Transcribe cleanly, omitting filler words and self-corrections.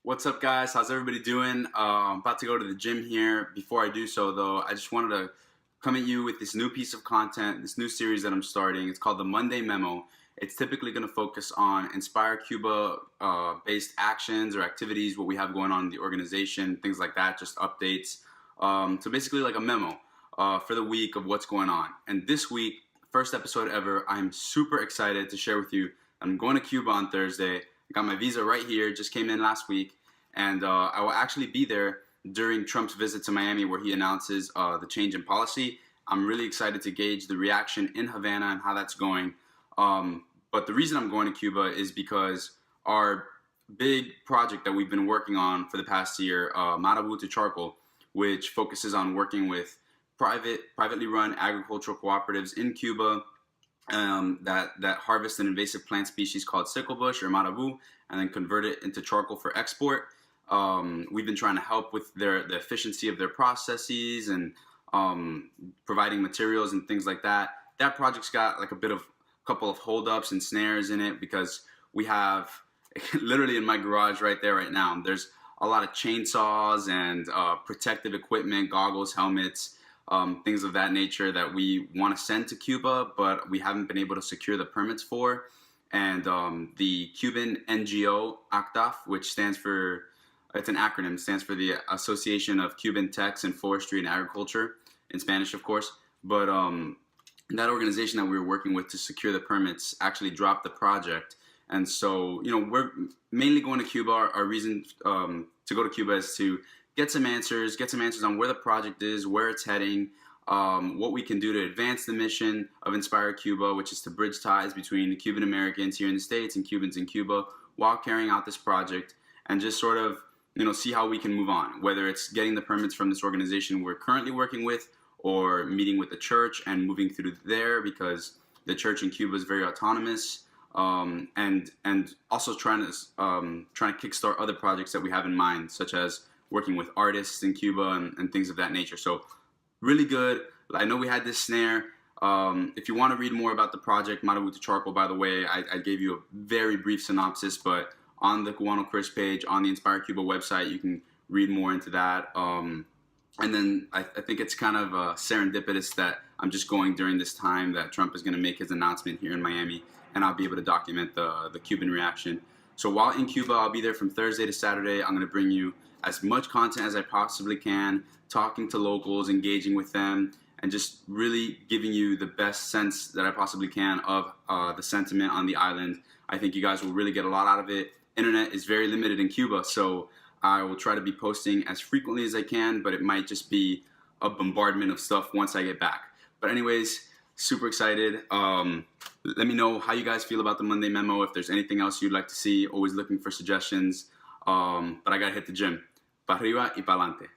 What's up, guys? How's everybody doing? I'm about to go to the gym here. Before I do so, though, I just wanted to come at you with this new piece of content, this new series that I'm starting. It's called the Monday Memo. It's typically going to focus on Inspire Cuba based actions or activities, what we have going on in the organization, things like that, just updates. So basically like a memo for the week of what's going on. And this week, first episode ever, I'm super excited to share with you. I'm going to Cuba on Thursday. I got my visa right here, just came in last week, and I will actually be there during Trump's visit to Miami where he announces the change in policy. I'm really excited to gauge the reaction in Havana and how that's going. But the reason I'm going to Cuba is because our big project that we've been working on for the past year, Marabu to Charcoal, which focuses on working with privately run agricultural cooperatives in Cuba that harvest an invasive plant species called sicklebush or marabu and then convert it into charcoal for export. We've been trying to help with the efficiency of their processes and providing materials and things like that. That project's got like a couple of holdups and snares in it because we have literally in my garage right there right now, there's a lot of chainsaws and protective equipment, goggles, helmets, things of that nature that we want to send to Cuba, but we haven't been able to secure the permits for. And the Cuban NGO, ACTAF, which stands for, it's an acronym, stands for the Association of Cuban Techs in Forestry and Agriculture, in Spanish, of course. But that organization that we were working with to secure the permits actually dropped the project. And so, we're mainly going to Cuba. Our reason to go to Cuba is to get some answers on where the project is, where it's heading, what we can do to advance the mission of Inspire Cuba, which is to bridge ties between the Cuban Americans here in the States and Cubans in Cuba while carrying out this project, and just sort of, see how we can move on, whether it's getting the permits from this organization we're currently working with or meeting with the church and moving through there because the church in Cuba is very autonomous, and also trying to kickstart other projects that we have in mind, such as working with artists in Cuba and things of that nature. So really good. I know we had this snare. If you want to read more about the project, Marabu to Charcoal, by the way, I gave you a very brief synopsis, but on the CubanoChris page, on the Inspire Cuba website, you can read more into that. And then I think it's kind of serendipitous that I'm just going during this time that Trump is going to make his announcement here in Miami, and I'll be able to document the Cuban reaction. So while in Cuba, I'll be there from Thursday to Saturday. I'm going to bring you as much content as I possibly can, talking to locals, engaging with them, and just really giving you the best sense that I possibly can of the sentiment on the island. I think you guys will really get a lot out of it. Internet is very limited in Cuba, so I will try to be posting as frequently as I can, but it might just be a bombardment of stuff once I get back. But anyways, super excited. Let me know how you guys feel about the Monday Memo. If there's anything else you'd like to see, always looking for suggestions. But I gotta hit the gym. Pa arriba y pa' adelante.